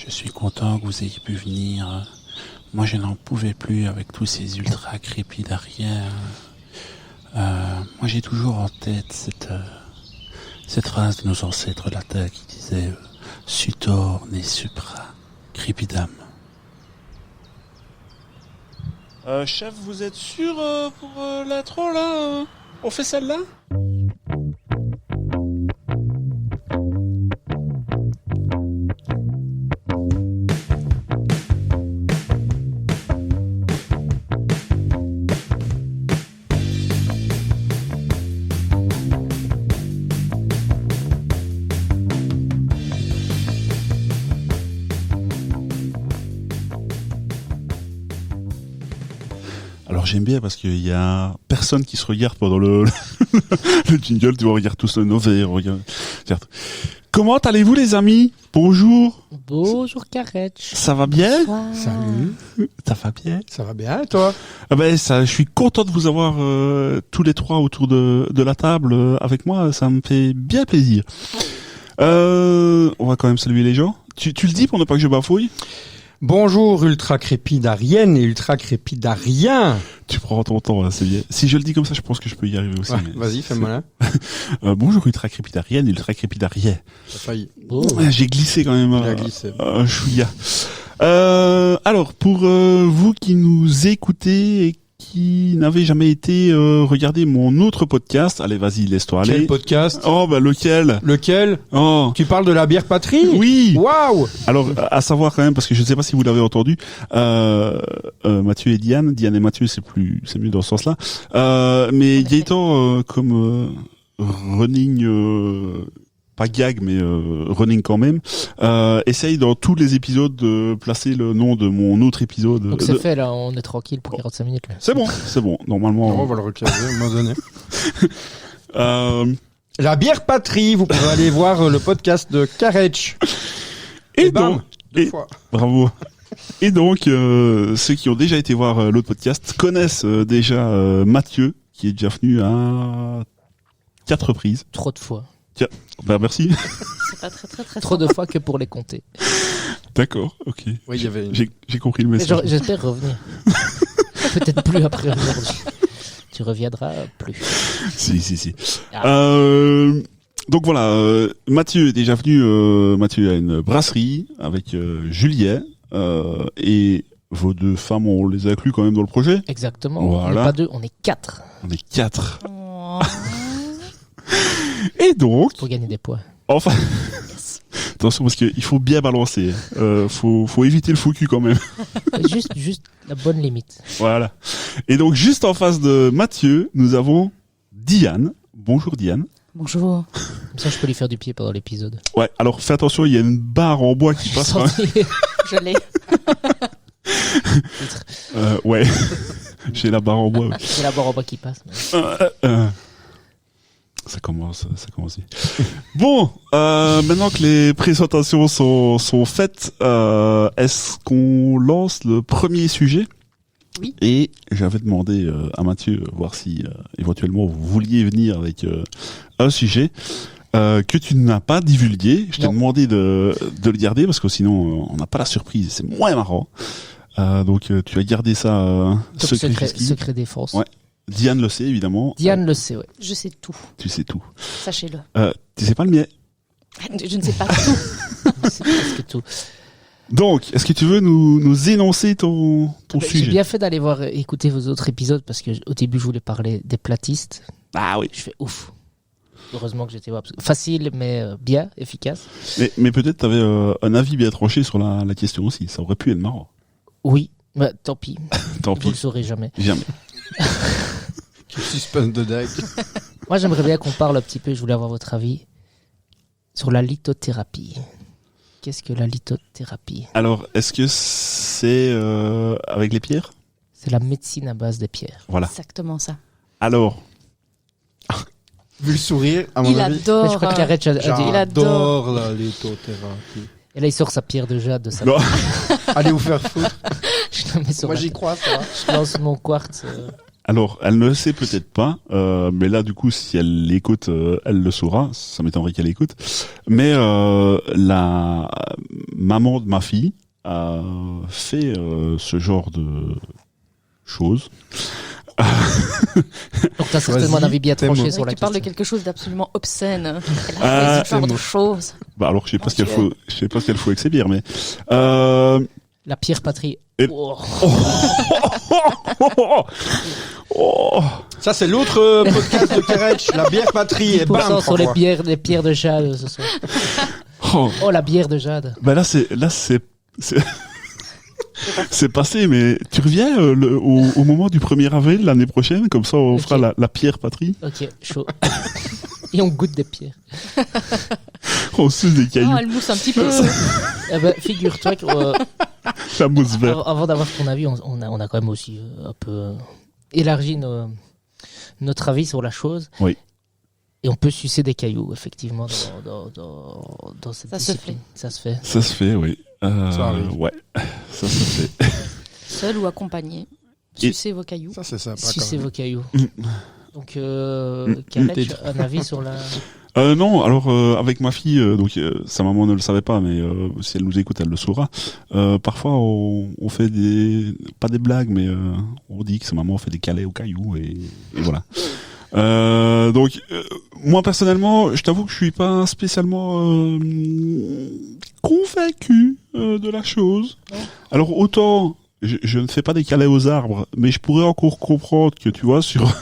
Je suis content que vous ayez pu venir. Moi, je n'en pouvais plus avec tous ces ultra crépidariens. Moi, j'ai toujours en tête cette phrase de nos ancêtres latins qui disait Sutor ne supra crepidam. Chef, vous êtes sûr pour l'intro là on fait celle-là? Alors j'aime bien parce qu'il y a personne qui se regarde pendant le jingle, tu vois, regarde tous nos verres, regarde. Comment allez-vous les amis? Bonjour. Bonjour Karetch. Ça va bien? Salut. Ça va bien? Ça va bien, toi? Ah ben ça, je suis content de vous avoir tous les trois autour de la table avec moi, ça me fait bien plaisir. On va quand même saluer les gens. Tu le dis pour ne pas que je bafouille? Bonjour ultra crépidarienne et ultra crépidarien. Tu prends ton temps là, c'est bien. Si je le dis comme ça, je pense que je peux y arriver aussi. Ouais, mais vas-y, fais-moi là. Bonjour ultra crépidarienne et ultra crépidarien. T'as failli. Oh. J'ai glissé quand même. Il a glissé. Chouïa. Alors pour vous qui nous écoutez et qui n'avez jamais été regarder mon autre podcast, allez vas-y laisse-toi aller. Quel podcast? Oh bah lequel? Lequel? Oh Tu parles de la bière patrie? oui. Waouh! Alors à savoir quand même parce que je ne sais pas si vous l'avez entendu, Mathieu et Diane et Mathieu c'est mieux dans ce sens-là. Mais Gaëtan comme running pas gag mais running quand même essaye dans tous les épisodes de placer le nom de mon autre épisode. Donc c'est fait là, on est tranquille pour 45 minutes là. C'est bon normalement. On va le recaser à un moment donné. Euh, La bière patrie, vous pouvez aller voir le podcast de Karetch. et bam, donc deux et- fois. bravo. Et donc ceux qui ont déjà été voir l'autre podcast connaissent déjà Mathieu qui est déjà venu à 4 reprises. Trop de fois. Ben merci. C'est pas très Trop de fois que pour les compter. D'accord, ok. Oui, il y avait une... J'ai compris le Mais message. j'espère revenir. Peut-être plus après aujourd'hui. Tu reviendras plus. Si. Ah. Donc voilà, Mathieu est déjà venu. Mathieu a une brasserie avec Julien et vos deux femmes, on les a inclus quand même dans le projet. Exactement. On Voilà. n'est pas deux, on est 4 On est 4. Oh. Et donc, pour gagner des points. enfin, attention parce qu'il faut bien balancer. Faut éviter le faux cul quand même. Juste la bonne limite. Voilà. Et donc juste en face de Mathieu, nous avons Diane. Bonjour Diane. Bonjour. Comme ça, je peux lui faire du pied pendant l'épisode. Ouais. Alors fais attention, il y a une barre en bois qui passe. Je l'ai. Ouais. J'ai la barre en bois. Ouais. C'est la barre en bas qui passe. mais- Ça commence. Bon, maintenant que les présentations sont faites, est-ce qu'on lance le premier sujet? Oui. Et j'avais demandé à Mathieu voir si éventuellement vous vouliez venir avec un sujet que tu n'as pas divulgué. Je t'ai Non. demandé de le garder parce que sinon on n'a pas la surprise. C'est moins marrant. Donc tu as gardé ça Top secret jusqu'ici. secret défense. Ouais. Diane le sait évidemment. Diane le sait, ouais. Je sais tout. Tu sais tout. Sachez-le. Tu sais pas le mien. Je ne sais pas tout. C'est presque tout. Donc, est-ce que tu veux nous énoncer ton J'ai sujet? bien fait d'aller écouter vos autres épisodes parce que au début je voulais parler des platistes. Ah oui. Je fais ouf. Heureusement que j'étais facile mais bien, efficace. Mais peut-être t'avais un avis bien tranché sur la question aussi. Ça aurait pu être marrant. Oui, mais tant pis. Tant Vous le pis. saurez jamais. Jamais. Quel suspense de dingue. Moi j'aimerais bien qu'on parle un petit peu, je voulais avoir votre avis, sur la lithothérapie. Qu'est-ce que la lithothérapie? Alors, est-ce que c'est avec les pierres? C'est la médecine à base des pierres. Voilà. Exactement ça. Alors, Vu le sourire, à mon Il avis, adore. Mais je crois que Karetch a dit. Il adore. j'adore la lithothérapie. Et là il sort sa pierre de jade de sa non. Allez vous faire foutre. Je la mets sur Moi la j'y tête. crois, ça va. Je lance mon quartz. Alors, elle ne le sait peut-être pas, mais là, du coup, si elle l'écoute, elle le saura. Ça m'étonnerait qu'elle écoute. Mais la maman de ma fille a fait ce genre de choses. Donc t'as certainement un avis bien tes mots. tranché sur la Tu parles de question. quelque chose d'absolument obscène. Elle a fait ce genre de choses. Bah alors je sais pas Mon ce qu'elle Dieu. faut, je sais pas ce qu'elle faut avec ses bières, mais La Pierre Patrie. Et- Oh. Ça, c'est l'autre podcast de Keretch, la bière patrie. Et bam, 10% sur les trois pierres de jade ce soir. oh, Oh, la bière de jade. bah là c'est c'est passé, mais tu reviens au moment du 1er avril l'année prochaine, comme ça on Ok. fera la pierre patrie, Ok, chaud. Et on goûte des pierres. on suce des cailloux, Oh, elle mousse un petit peu. Eh ben, figure-toi que la mousse verte. avant d'avoir ton avis, on a quand même aussi un peu élargi notre avis sur la chose. Oui. Et on peut sucer des cailloux, effectivement, dans cette Ça se discipline. Ça se fait. Ça se fait, oui. Ça arrive. Ouais, ça se fait. Seul ou accompagné. Et- Sucez vos cailloux. Ça, c'est sympa. quand Sucer même. vos cailloux. Mm. Donc, Khaled, un avis sur la... Non, alors avec ma fille, donc sa maman ne le savait pas, mais si elle nous écoute, elle le saura. Parfois, on fait pas des blagues, mais on dit que sa maman fait des câlins aux cailloux et voilà. Donc moi personnellement, je t'avoue que je suis pas spécialement convaincu de la chose. Alors autant je ne fais pas des câlins aux arbres, mais je pourrais encore comprendre que tu vois sur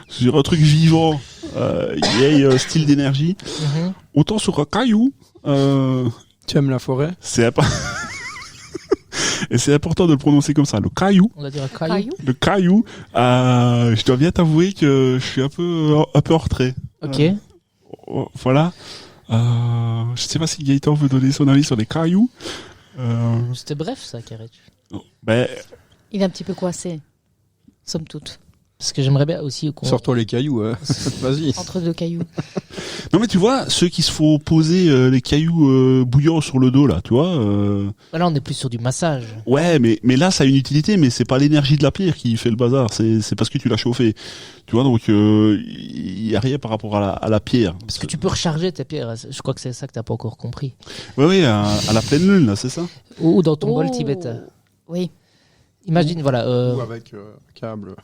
sur un truc vivant, il y ait style d'énergie. Mhm. Autant sur un caillou, Tu aimes la forêt? c'est et c'est important de le prononcer comme ça, le caillou. On va dire un caillou. Cailloux. Le caillou, je dois bien t'avouer que je suis un peu en retrait. Ok. Voilà. Je sais pas si Gaëtan veut donner son avis sur les cailloux. C'était bref, ça, Khaled. Ben, Il est un petit peu coincé. Somme toute. Parce que j'aimerais bien aussi qu'on... Sors-toi les cailloux. Vas-y. Entre deux cailloux. non mais tu vois, ceux qui se font poser les cailloux bouillants sur le dos là, tu vois. Là, on est plus sur du massage. Ouais, mais là ça a une utilité, mais c'est pas l'énergie de la pierre qui fait le bazar, c'est parce que tu l'as chauffé. Tu vois, donc il y a rien par rapport à la pierre. Parce que tu peux recharger tes pierres. Je crois que c'est ça que t'as pas encore compris. Ouais, à la pleine lune là, c'est ça. Ou dans ton bol Oh. tibétain. Oui. Imagine, voilà. Ou avec câble.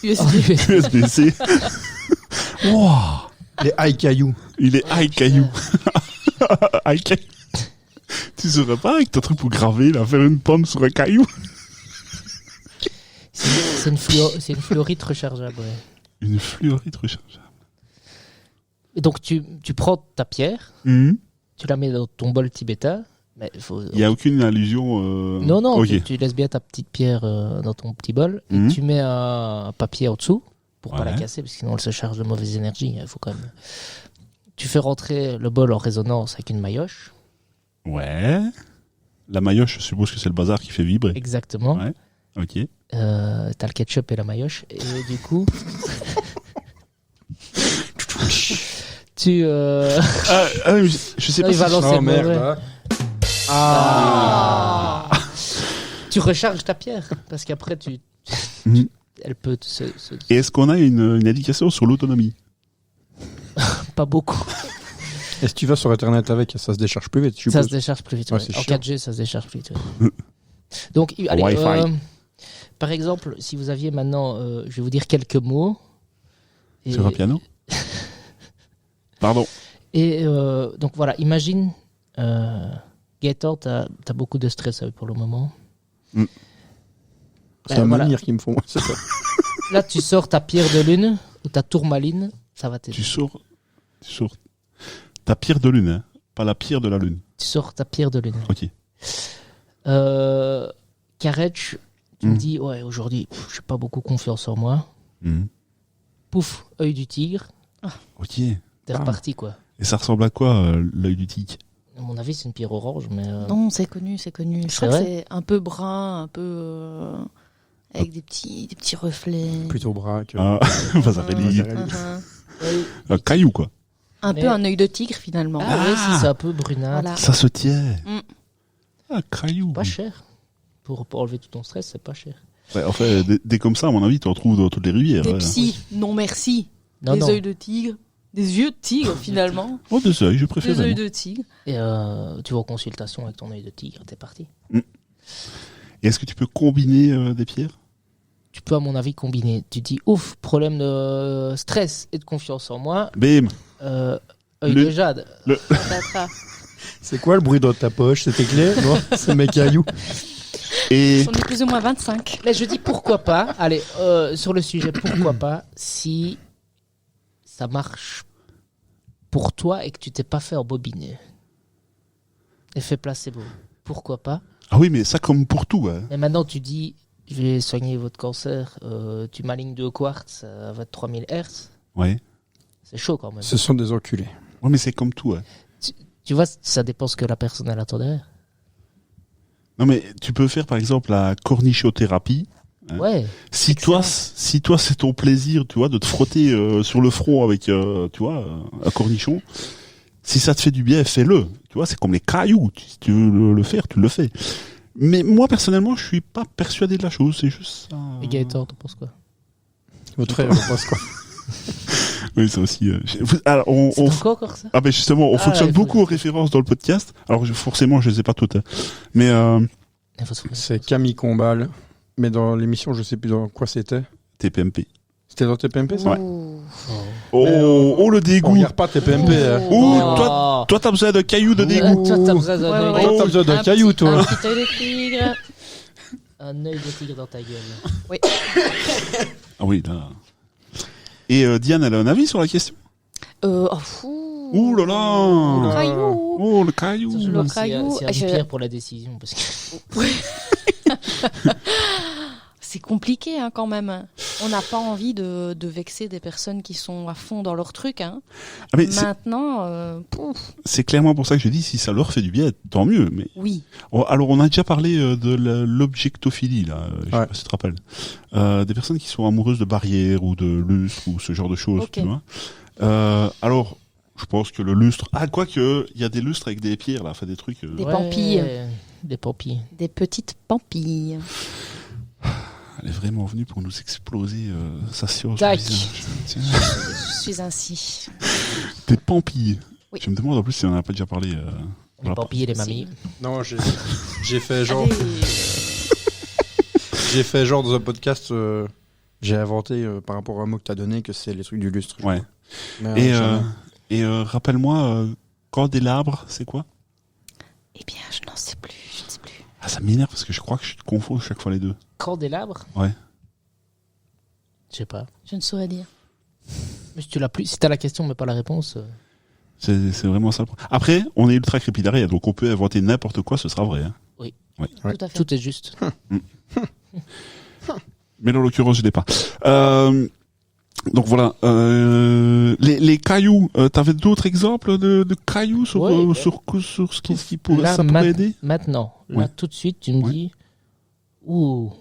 USB. USB-C. Wow, Les high cailloux. il est high caillou. High caillou. Tu saurais pas avec ton truc pour graver là, faire une pomme sur un caillou. C'est une fluorite rechargeable. Ouais. Une fluorite rechargeable. Et donc, tu prends ta pierre, Mhm. tu la mets dans ton bol tibétain. Mais Il y a aucune allusion. Non, non, Ok. tu laisses bien ta petite pierre dans ton petit bol. Et Mhm. tu mets un papier en dessous pour pas Ouais. la casser, parce que sinon elle se charge de mauvaise énergie. Il faut quand même. Tu fais rentrer le bol en résonance avec une maillotche. Ouais. La maillotche, je suppose que c'est le bazar qui fait vibrer. Exactement. Ouais. Ok. T'as le ketchup et la maillotche. Et du coup. tu. Je sais pas il si va lancer Oh le merde. mauvais. hein. Tu recharges ta pierre. Parce qu'après, Mhm. elle peut Et est-ce qu'on a une indication sur l'autonomie? pas beaucoup. Et si tu vas sur Internet avec, ça se décharge plus vite, je Ça suppose. se décharge plus vite. Ouais, Ouais. c'est En chiant. 4G, ça se décharge plus vite. Ouais. Donc, allez, Wi-Fi. par exemple, si vous aviez maintenant, je vais vous dire quelques mots. Et, Sur un piano? Pardon. et donc voilà, imagine, Gaëtan, t'as beaucoup de stress pour le moment. Mm. C'est un voilà. menhir qu'il me faut. C'est ça. Là, tu sors ta pierre de lune ou ta tourmaline, ça va t'aider. Tu sors ta pierre de lune, hein, pas la pierre de la lune. Tu sors ta pierre de lune. Ok. Karetch, tu me dis, ouais, aujourd'hui, j'ai pas beaucoup confiance en moi. Mhm. Pouf, œil du tigre, Ok. t'es reparti, quoi. Et ça ressemble à quoi, l'œil du tic? À mon avis, c'est une pierre orange, mais... Non, c'est connu, c'est connu. Je C'est crois que vrai c'est un peu brun, un peu avec des petits reflets. Plutôt braque. Ah, Vasarely. Un caillou, quoi. Un Mais- peu un œil de tigre finalement. Ah, ouais, si, c'est un peu brunâtre. Voilà. Ça se tient. Mm. Ah, caillou. Pas cher. Pour enlever tout ton stress, c'est pas cher. Ouais, en fait, des comme ça, à mon avis, tu en trouves dans toutes les rivières. Des ouais. psys, non merci. Non, Des non. œils de tigre. Des yeux de tigre, finalement. Oh, des œils, je préfère. Des œils de tigre. Et tu vas en consultation avec ton œil de tigre, t'es parti. Et est-ce que tu peux combiner des pierres? Tu peux, à mon avis, combiner. Tu dis, ouf, problème de stress et de confiance en moi. Bim. Œil Le- de jade. Patatra. C'est quoi le bruit dans ta poche? C'était clair? Non, c'est mes cailloux. Et On est plus ou moins 25. Mais je dis pourquoi pas. Allez, sur le sujet, pourquoi pas si ça marche pour toi et que tu t'es pas fait embobiner. Effet placebo. Pourquoi pas? ah oui, mais ça comme pour tout. Hein. Mais maintenant tu dis, je vais soigner votre cancer, tu m'alignes 2 quartz à votre 3000 Hz. Ouais. C'est chaud quand même. Ce sont des enculés. Ouais, mais c'est comme tout. Hein. Tu vois, ça dépend ce que la personne elle attend derrière. Non, mais tu peux faire par exemple la cornichothérapie. Hein. Ouais. Si Excellent. toi c'est ton plaisir, tu vois, de te frotter sur le front avec, tu vois, un cornichon. Si ça te fait du bien, fais-le. Tu vois, c'est comme les cailloux. Si tu veux le faire, tu le fais. Mais moi personnellement, je suis pas persuadé de la chose. C'est juste ça. Et Gaëtan, t'en penses quoi? Votre frère, on pense quoi? Oui, ça aussi. Alors, C'est encore ça? ah ben justement, on Ah, fonctionne il faut- beaucoup aux références dans le podcast. Alors forcément, je les ai pas toutes. Hein. Mais Il faut se faire. C'est Camille Combal. Mais dans l'émission, je sais plus dans quoi c'était. TPMP. C'était dans TPMP, ça? Ouais. Ouh. Oh, Mais, oh le On dégoût. regarde pas TPMP. hein. Ouh, Oh. toi t'as besoin de cailloux de dégoût. Toi, t'as besoin d'un Ouais, œil. ouais, Toi, t'as besoin d'un Un caillou, petit- toi. Un petit œil de tigre. Un œil de tigre dans ta gueule. Ah oui, là. Et Diane, elle a un avis sur la question? Fou. Ouh là là. Le caillou. Oh, le caillou. Je Le demande caillou, s'il y a je- une pierre pour la décision. Parce que... C'est compliqué hein, quand même. On n'a pas envie de vexer des personnes qui sont à fond dans leur truc. Hein. Ah, mais Maintenant, pouf, c'est clairement pour ça que je dis, si ça leur fait du bien, tant mieux. Mais oui. alors, on a déjà parlé de l'objectophilie, là. Je sais Ouais. pas si tu te rappelles. Des personnes qui sont amoureuses de barrières ou de lustres ou ce genre de choses, Ok. tu vois. Alors, je pense que le lustre. Ah, quoique, il y a des lustres avec des pierres, là, enfin des trucs. Des pampilles. Des pampilles. Des petites pampilles. Elle est vraiment venue pour nous exploser sa science. Tac. Tiens, Je suis ainsi. des pampilles. Oui. Je me demande en plus si on en a pas déjà parlé. Les Voilà. pampilles et les mamies. Non, j'ai fait genre. Allez. J'ai fait genre dans un podcast. J'ai inventé par rapport à un mot que t'as donné que c'est les trucs du lustre. Ouais. Mais, Et rappelle-moi, candélabre, c'est quoi? Eh bien, je n'en sais plus. Je ne sais plus. Ah, ça m'énerve parce que je crois que je confonds chaque fois les deux. Candélabre? Ouais. Je sais pas. Je ne saurais dire. Mais si tu l'as plus, si t'as la question mais pas la réponse. C'est vraiment ça. Après, on est ultra crépidarien, donc on peut inventer n'importe quoi, ce sera vrai. Hein. Ouais. Tout à fait. Tout est juste. Mais dans l'occurrence, je l'ai pas. Donc voilà. Les cailloux, t'avais d'autres exemples de cailloux sur, Ouais, sur ce qui pourrait, Là, ça pourrait aider? Maintenant, là Ouais. tout de suite, tu me Ouais. dis. Ouh.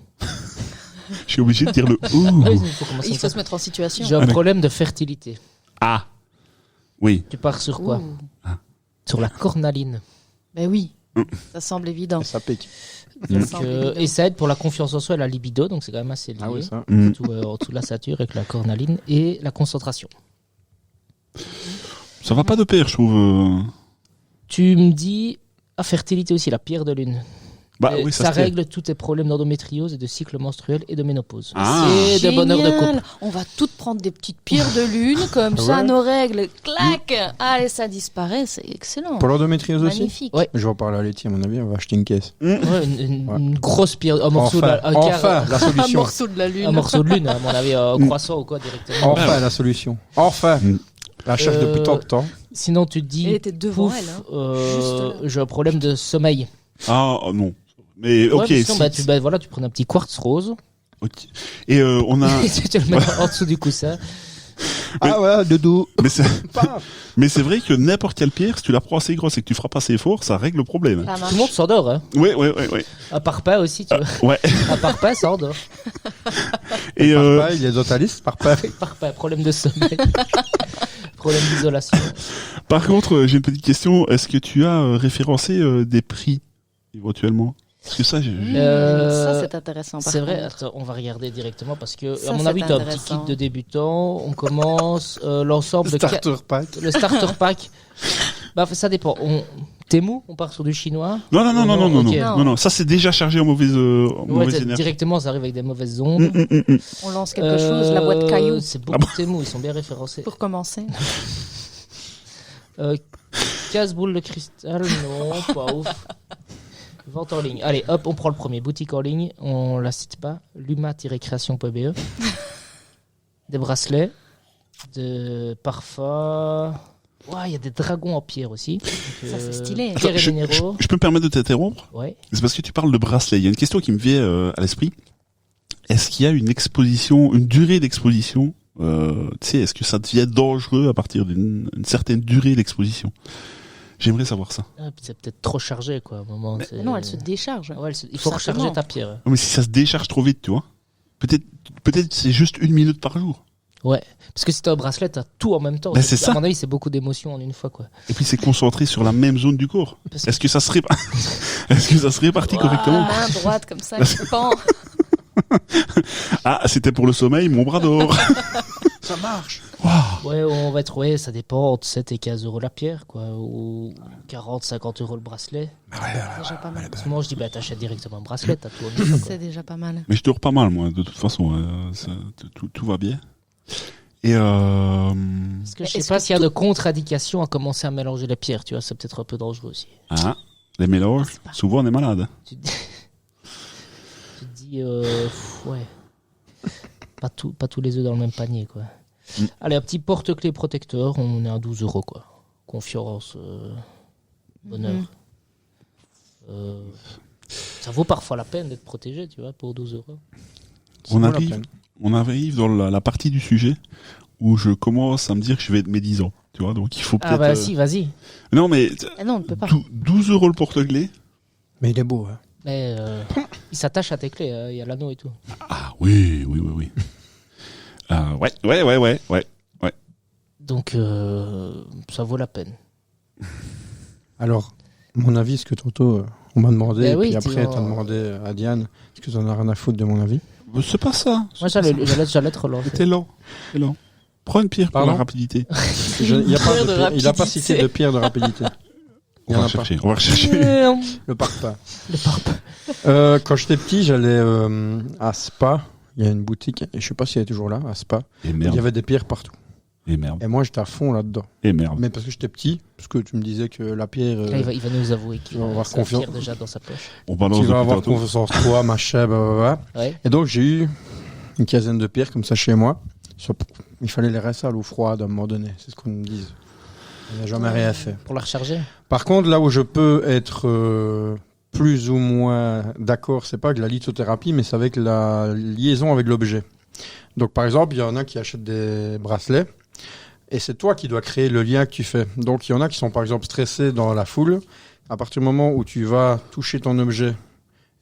Je suis obligé de dire le ouh. Ah oui, il faut commencer Il par faut ça. se mettre en situation. J'ai un Allez. problème de fertilité. Ah. Oui. Tu pars sur quoi? Ouh. Sur la cornaline. Ben oui. Mm. Ça semble évident. ça pique. Ça Donc, semble évident. et ça aide pour la confiance en soi et la libido, donc c'est quand même assez lié. Ah oui, ça. Mm. Tout, en dessous de la ceinture avec la cornaline et la concentration. Ça va pas de pair, je trouve. Tu me dis, fertilité aussi, la pierre de lune. Bah Et oui, ça se fait. règle tous tes problèmes d'endométriose et de cycle menstruel et de ménopause. Ah. Et de bonheur de Génial. couple. On va toutes prendre des petites pierres de lune, comme ça, Ouais. nos règles, clac. Allez, ça disparaît, c'est excellent. Pour l'endométriose aussi? Magnifique. Ouais. Je vais en parler à Letty, à mon avis, on va acheter une caisse. Ouais, une Ouais. grosse pierre, un morceau, Enfin, de la, un quart- enfin, la Un solution. morceau de la lune. un morceau de lune, à mon avis, un croissant ou quoi directement. Enfin, la solution. Enfin. Mm. La cherche depuis tant de temps. Sinon, tu te dis, Elle était devant pouf, elle. Hein. Juste là. j'ai un problème de sommeil. Ah non. Mais ok. Ouais, mais sinon, si- voilà, tu prends un petit quartz rose, ok. Et on a. tu le mets en dessous du coussin. Ah ouais, dodo. mais c'est vrai que n'importe quelle pierre, si tu la prends assez grosse et que tu frappes assez fort, ça règle le problème. Ça Tout marche. le monde s'endort, hein. Ouais. À part pas aussi, tu vois. Ouais. À part pas, ça endort. Et Par pas, il est totaliste, par pas. Par pas, problème de sommeil. Problème d'isolation. par contre, j'ai une petite question. Est-ce que tu as référencé des prix éventuellement? Parce que ça, Ça, c'est intéressant. par C'est vrai, contre. attends, on va regarder directement parce que, Ça, à mon c'est avis, tu as un petit intéressant. kit de débutant. On commence l'ensemble de Starter pack. le starter pack. Bah, ça dépend. Temu, on part sur du chinois. non, ok. non. Ça, c'est déjà chargé en mauvaise Ouais, énergie. directement, ça arrive avec des mauvaises ondes. On lance quelque chose, la boîte cailloux, C'est beaucoup Temu, ils sont bien référencés. pour commencer. 15 boules de cristal, non, pas ouf. Vente en ligne. Allez, hop, on prend le premier. Boutique en ligne, on la cite pas. luma-création.be. Des bracelets, de parfums. Ouais, il y a des dragons en pierre aussi. Donc, Ça, c'est stylé. Pierre et Je minéraux. peux me permettre de t'interrompre? Ouais. C'est parce que tu parles de bracelet. Il y a une question qui me vient à l'esprit. Est-ce qu'il y a une exposition, une durée d'exposition? Tu sais, est-ce que ça devient dangereux à partir d'une certaine durée d'exposition? J'aimerais savoir ça. Ah, c'est peut-être trop chargé, quoi, à un moment. c'est- Non, elle se décharge. Ouais, il faut Simplement. recharger ta pierre. Non, mais si ça se décharge trop vite, tu vois. Peut-être c'est juste 1 minute par jour. Ouais. Parce que si t'as un bracelet, t'as tout en même temps. Ben, c'est À ça. mon avis, c'est beaucoup d'émotions en une fois, quoi. Et puis c'est concentré sur la même zone du corps. Parce que- Est-ce que ça serait est-ce que ça se répartit correctement? Main droite comme ça, qui pend. Ah, c'était pour le sommeil, mon bras d'or. Ça marche. Ouais, on va trouver, ça dépend, entre 7 et 15 euros la pierre, quoi. Ou 40, 50 euros le bracelet. C'est déjà pas mal. Parce que moi, je dis, bah, t'achètes directement un bracelet, t'as tout en une fois, quoi. C'est déjà pas mal. Mais je dors pas mal, moi, de toute façon. Tout va bien. Et Parce que je sais Est-ce pas que s'il y a de contre-indications à commencer à mélanger les pierres, tu vois, c'est peut-être un peu dangereux aussi. les mélanges, souvent on est malade. Hein. Tu te dis, ouais, pas tous les œufs dans le même panier, quoi. Allez, un petit porte-clés protecteur, on est à 12 euros, quoi. Confiance, bonheur. Ça vaut parfois la peine d'être protégé, tu vois, pour 12 euros. On arrive dans la partie du sujet où je commence à me dire que je vais être mes 10 ans. Tu vois, donc il faut peut-être. Ah bah si, vas-y. Non, mais Ah non, on ne peut pas. 12 euros le porte-clés. Mais il est beau. Hein. Mais il s'attache à tes clés, il y a l'anneau et tout. Ah oui. Ouais. Donc ça vaut la peine. Alors, mon avis, est-ce que tantôt on m'a demandé, Ben et oui, puis après tu- t'as demandé à Diane, est-ce que t'en as rien à foutre de mon avis? C'est pas ça. Moi j'allais te relancer. T'es lent. Prends une pierre pour Pardon la rapidité. Il a pas Pierre de il a pas rapidité. cité de pierre de rapidité. Il y On en va a pas. rechercher. On va rechercher. Le parpaing. Le parpaing. Quand j'étais petit, j'allais à Spa. Il y a une boutique, et je sais pas si elle est toujours là, à Spa. Et Il y merde. avait des pierres partout. Et merde. Et moi, j'étais à fond là-dedans. Et merde. Mais parce que j'étais petit, parce que tu me disais que la pierre, Là, il va nous avouer qu'il tu vas avoir a sa confiance. pierre déjà dans sa poche. On balance tu vas depuis avoir tantôt. confiance en toi, machin, blablabla. Ouais. Et donc, j'ai eu une quinzaine de pierres comme ça chez moi. Il fallait les rester à l'eau froide à un moment donné. C'est ce qu'on me dit. Il n'a jamais rien fait. Pour la recharger. Par contre, là où je peux être plus ou moins d'accord, c'est pas avec la lithothérapie, mais c'est avec la liaison avec l'objet. Donc, par exemple, il y en a qui achètent des bracelets et c'est toi qui dois créer le lien que tu fais. Donc, il y en a qui sont, par exemple, stressés dans la foule. À partir du moment où tu vas toucher ton objet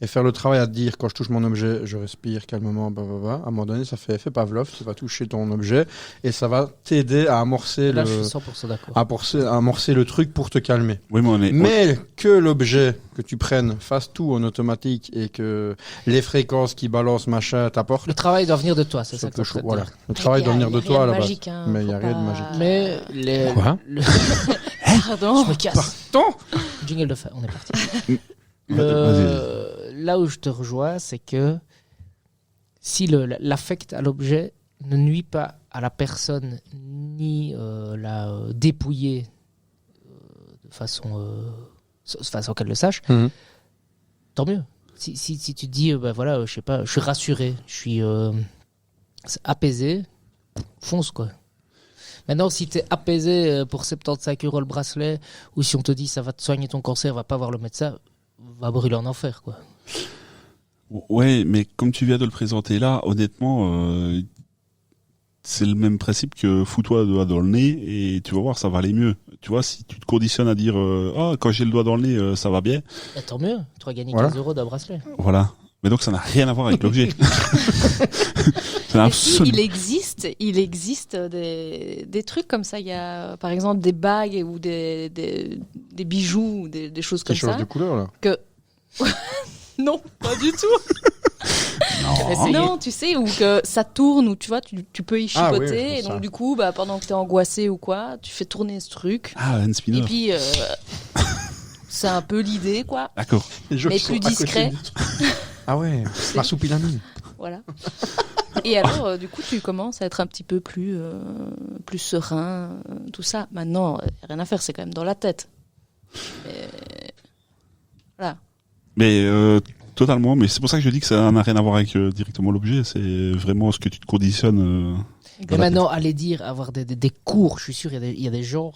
et faire le travail à te dire, quand je touche mon objet, je respire calmement, à un moment donné, ça fait effet Pavlov, tu vas toucher ton objet et ça va t'aider à amorcer Là, le... je suis 100% d'accord. amorcer le truc pour te calmer. Oui, mais on est. Mais que l'objet que tu prennes fasse tout en automatique et que les fréquences qui balancent machin t'apportent, Le travail doit venir de toi, c'est ça c'est un que peu tu chaud. veux Voilà. dire. Le travail doit venir de toi à la base. Magique, hein, Mais il n'y a faut rien de pas- magique. Mais les... Quoi le... Pardon. Je me casse. Pardon Jingle de fin, on est parti. Vas-y. Là où je te rejoins, c'est que si l'affect à l'objet ne nuit pas à la personne ni la dépouiller de façon qu'elle le sache, Mhm. tant mieux. Si tu te dis, ben voilà, je sais pas, je suis rassuré, je suis apaisé, fonce quoi. Maintenant, si tu es apaisé pour 75 € le bracelet, ou si on te dit ça va te soigner ton cancer, va pas voir le médecin, va brûler en enfer quoi. Ouais, mais comme tu viens de le présenter là, honnêtement, c'est le même principe que fous-toi le doigt dans le nez et tu vas voir, ça va aller mieux. Tu vois, si tu te conditionnes à dire quand j'ai le doigt dans le nez, ça va bien. Bah, tant mieux, tu vas gagner Voilà. 15 € d'un bracelet. Voilà. Mais donc ça n'a rien à voir avec l'objet. Ça n'a Mais si, absolument- il existe des trucs comme ça. Il y a par exemple des bagues ou des bijoux, ou des choses Qui comme change ça. de couleur là. Non, pas du tout. Non. Non, tu sais, ou que ça tourne, ou tu vois, tu peux y Ah oui, chipoter, je et vois donc ça. du coup, pendant que t'es angoissé ou quoi, tu fais tourner ce truc. Ah, un spinner. Et puis, c'est un peu l'idée, quoi. D'accord. Les gens Mais qui sont plus à côté discret. du truc. Ah ouais, marsupilami. Voilà. Et alors, du coup, tu commences à être un petit peu plus serein, tout ça. Maintenant, y a rien à faire, c'est quand même dans la tête. Mais... Voilà. Mais totalement, mais c'est pour ça que je dis que ça n'a rien à voir avec directement l'objet, c'est vraiment ce que tu te conditionnes. Mais maintenant, aller dire, avoir des cours, je suis sûr, il y a des gens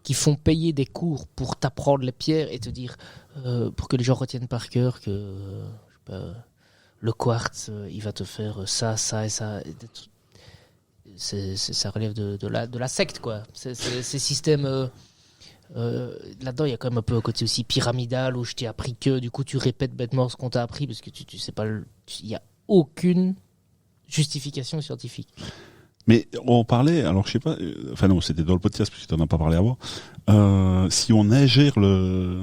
qui font payer des cours pour t'apprendre les pierres et te dire, pour que les gens retiennent par cœur que je sais pas, le quartz, il va te faire ça, ça et ça. Ça relève de la secte, quoi. Ces systèmes... là-dedans, il y a quand même un peu un côté aussi pyramidal où je t'ai appris que, du coup, tu répètes bêtement ce qu'on t'a appris parce que tu sais pas, il n'y a aucune justification scientifique. Mais on parlait, alors je sais pas, enfin non, c'était dans le podcast parce que tu n'en as pas parlé avant, si on ingère le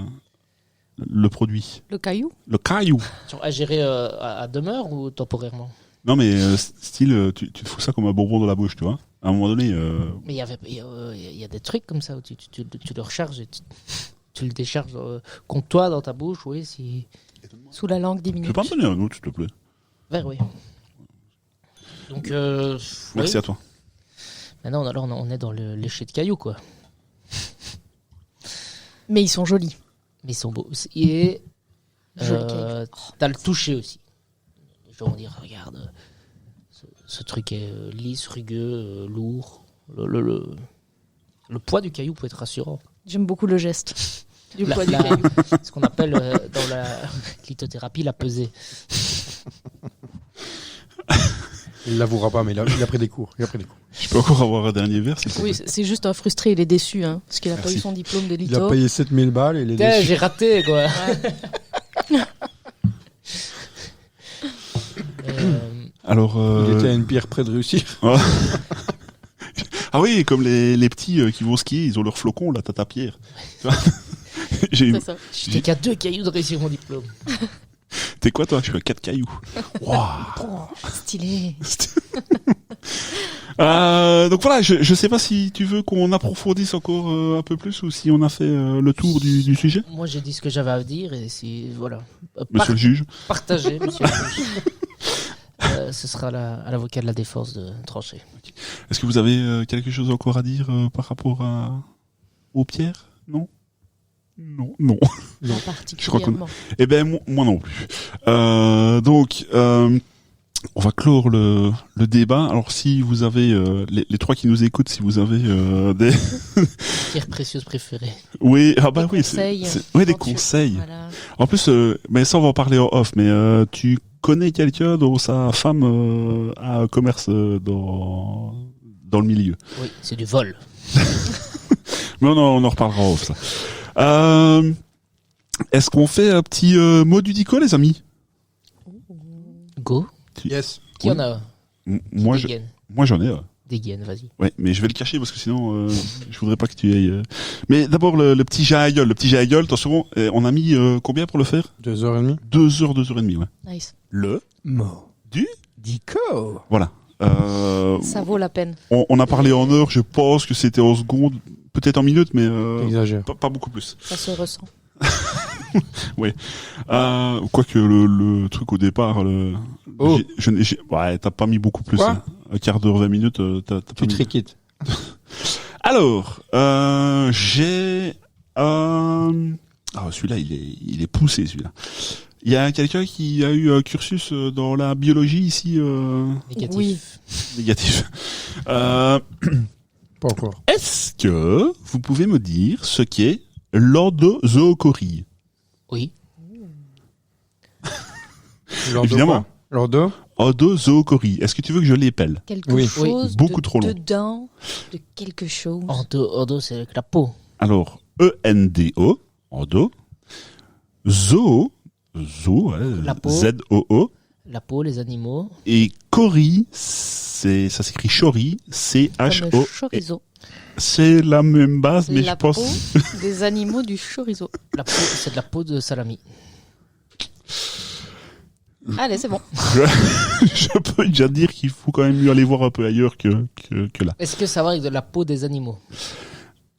produit, Le caillou. le caillou. À gérer à demeure ou temporairement? Non mais style, tu te fous ça comme un bonbon dans la bouche, tu vois. À un moment donné, Mais il y a des trucs comme ça où tu le recharges et tu le décharges contre toi dans ta bouche, oui, si... Sous la langue 10 tu minutes. peux pas me donner un autre, s'il te plaît. Vers, oui. Donc, Merci oui. à toi. Maintenant, alors, on est dans le lécher de cailloux, quoi. Mais ils sont jolis. Mais ils sont beaux. Et Joli caillou. t'as le toucher aussi. Les gens vont dire, regarde, ce truc est lisse, rugueux, lourd. Le poids du caillou peut être rassurant. J'aime beaucoup le geste du La- poids du la- caillou. Ce qu'on appelle dans la lithothérapie la pesée. Il l'avouera pas, mais il a pris des cours. Je peux encore avoir un dernier verre, s'il te plaît. Oui, c'est juste un frustré, il est déçu, hein, parce qu'il n'a pas Merci. eu son diplôme de Il a litho. payé 7000 balles et il est Putain, déçu. j'ai raté, quoi. Alors, Il était à une pierre près de réussir. ah oui, comme les petits qui vont skier, ils ont leur flocon, là, tata Pierre. J'ai eu... C'est ça. J'étais qu'à 2 cailloux de réussir mon diplôme. T'es quoi, toi? Je suis à 4 cailloux. Waouh. Stylé. Donc voilà, je sais pas si tu veux qu'on approfondisse encore un peu plus ou si on a fait le tour du sujet. Moi, j'ai dit ce que j'avais à dire et si, voilà. Monsieur le juge. Partagez, monsieur le juge. Ce sera à l'avocat de la défense de trancher. Est-ce que vous avez quelque chose encore à dire par rapport aux pierres? Non? Non. Pas particulièrement. Eh ben moi non plus. Donc on va clore le débat. Alors si vous avez les trois qui nous écoutent, si vous avez des Pierre précieuse préférée. oui, ah bah Des oui, conseils, ouais, des quand tu- conseils. Voilà. En plus, mais ça on va en parler en off. Mais tu connais quelqu'un dont sa femme a un commerce dans le milieu. Oui, c'est du vol. Mais on en reparlera en off ça. Est-ce qu'on fait un petit mot du dico, les amis? Go. Yes. Qui en a? Moi j'en ai. Dégaine, vas-y. Ouais, mais je vais le cacher parce que sinon, je voudrais pas que tu ailles. Mais d'abord le petit jet à gueule. Le petit jet à gueule, attention, on a mis combien pour le faire? 2h30. 2h30, ouais. Nice. Le Mot. Du Dico. Voilà. Ça vaut la peine. On a parlé en heures, je pense que c'était en secondes, peut-être en minutes, mais Exagère. pas beaucoup plus. Ça se ressent. Quoique le truc au départ, Oh. ouais, t'as pas mis beaucoup plus. Quoi Hein. Un quart d'heure, 20 minutes, t'as pas Tu mis. te riquites. Alors, j'ai celui-là, il est poussé, celui-là. Il y a quelqu'un qui a eu un cursus dans la biologie ici Négatif. Oui. négatif. Pas encore. Est-ce que vous pouvez me dire ce qu'est l'endozoochorie? Oui. Évidemment. L'ordo. Endozoochorie. Est-ce que tu veux que je l'épelle? Quelque Oui. chose Beaucoup trop long. dedans de quelque chose. Endo, c'est avec la peau. Alors, ENDO, endo, zoo, ouais, La peau. ZOO, La peau, les animaux. et chorie, ça s'écrit chori, Comme CHO. chorizo. C'est la même base, mais La je pense. peau des animaux du chorizo. La peau, c'est de la peau de salami. Allez, c'est bon. Je peux déjà dire qu'il faut quand même mieux aller voir un peu ailleurs que là. Est-ce que ça va avec de la peau des animaux?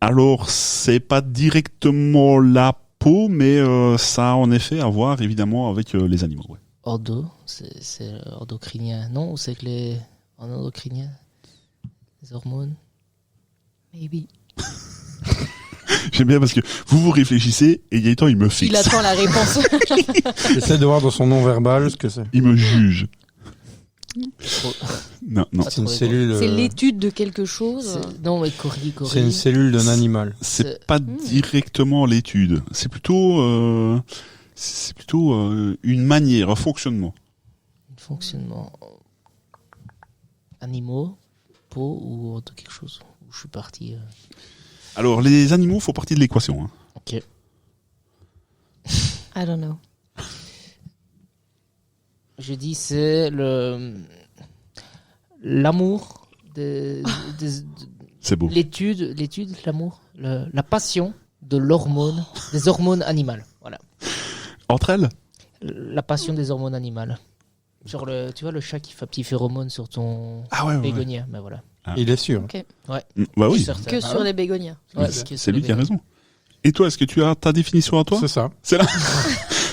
Alors, c'est pas directement la peau, mais ça a en effet à voir évidemment avec les animaux. Ouais. Ordo, c'est endocrinien. Non, ou c'est que les en endocrinien, les hormones. Maybe. J'aime bien parce que vous réfléchissez et Gaëtan il me fixe. Il attend la réponse. J'essaie de voir dans son non-verbal ce que c'est. Il me juge. Oh, Non, non. Pas C'est une trop cellule. C'est l'étude de quelque chose. non, mais Cory. C'est une cellule d'un animal. C'est pas directement l'étude. C'est plutôt une manière, un fonctionnement. Fonctionnement. Animaux, peau ou autre quelque chose. Où je suis parti. Alors, les animaux font partie de l'équation. Hein. Ok. I don't know. Je dis c'est l'amour C'est beau. l'étude, l'amour, la passion de l'hormone, des hormones animales. Voilà. Entre elles La passion des hormones animales. Sur tu vois le chat qui fait un petit phéromone sur ton Ah ouais, ouais. bégonia, ben voilà. Il est sûr. Bah Je oui, suis certain. Que sur les bégonias. Ouais, c'est lui qui a raison. Et toi, est-ce que tu as ta définition à toi? C'est ça.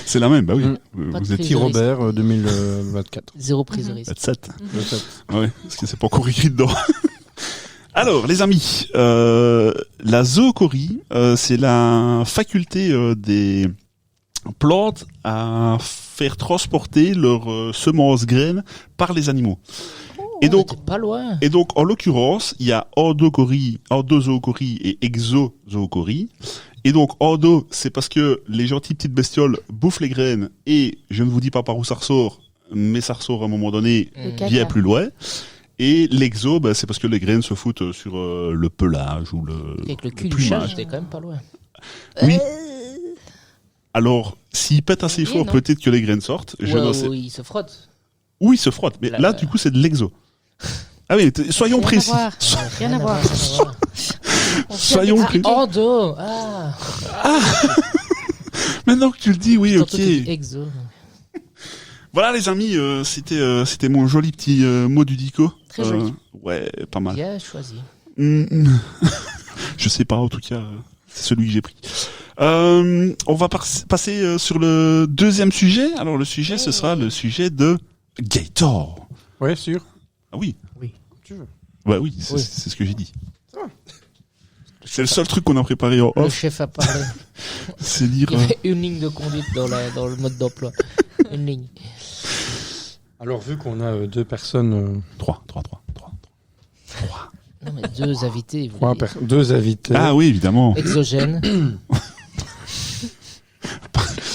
C'est la même, bah oui. Pas de Vous êtes prise Petit de risque. Robert 2024. Zéro prise de risque. 27. Le 7. Ouais, parce que c'est pas encore écrit dedans. Alors, les amis, la zoochorie, c'est la faculté des plantes à faire transporter leurs semences graines par les animaux. Et donc, T'es pas loin. Et donc, en l'occurrence, il y a endozoochorie et exozoochorie. Et donc, endo, c'est parce que les gentilles petites bestioles bouffent les graines et je ne vous dis pas par où ça ressort, mais ça ressort à un moment donné Le caca. bien plus loin. Et l'exo, bah, c'est parce que les graines se foutent sur le pelage ou le Avec le cul du plumage. chat, t'es quand même pas loin. Oui. Alors, s'il pète assez Oui, fort, non. peut-être que les graines sortent. Je Ouais, ne sais. il se frotte. Oui, il se frotte. Mais Là, là, du coup, c'est de l'exo. Ah oui, soyons Rien à précis. voir. Rien à voir. Soyons Ah, précis. Endo. Ah. Maintenant que tu le dis, oui, Tantôt, ok. t'as dit exo. Voilà les amis, c'était mon joli petit mot du dico. Très joli. Ouais, pas mal. Bien choisi. Je sais pas, en tout cas, c'est celui que j'ai pris. On va passer sur le deuxième sujet. Alors le sujet, ce sera le sujet de Gaëtan. Ouais, sûr. Ah oui. Oui. Tu veux. Bah oui, c'est Oui. c'est ce que j'ai dit. C'est le seul truc qu'on a préparé en Le off, chef a parlé. c'est dire... Il y avait une ligne de conduite dans le mode d'emploi. Une ligne. Alors, vu qu'on a deux personnes, 3. Non, mais deux invités. vous voulez- deux invités. Ah oui, évidemment. Exogènes.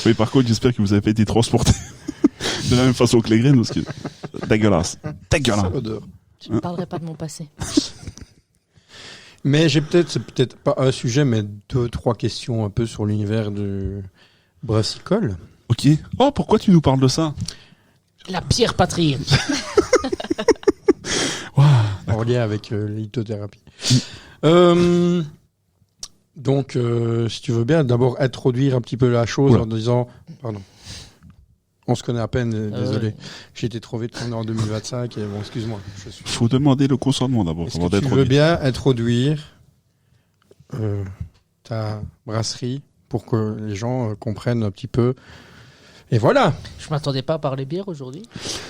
Oui, par contre, j'espère que vous avez pas été transporté de la même façon que les graines, parce que... Dégueulasse. Dégueulasse. Odeur. Je ne parlerai pas de mon passé. Mais c'est peut-être pas un sujet, mais 2-3 questions un peu sur l'univers du brassicole. Ok. Oh, pourquoi tu nous parles de ça? La pierre patrie. En lien avec l'lithothérapie. Donc, si tu veux bien, d'abord introduire un petit peu la chose Oula. en disant... Pardon. On se connaît à peine, désolé. Ouais. J'ai été trop vite, on est en 2025, et bon, excuse-moi. Faut demander le consentement d'abord. Est-ce avant que tu d'être veux honnête. bien introduire ta brasserie pour que les gens comprennent un petit peu? Et voilà, Je m'attendais pas à parler bière aujourd'hui.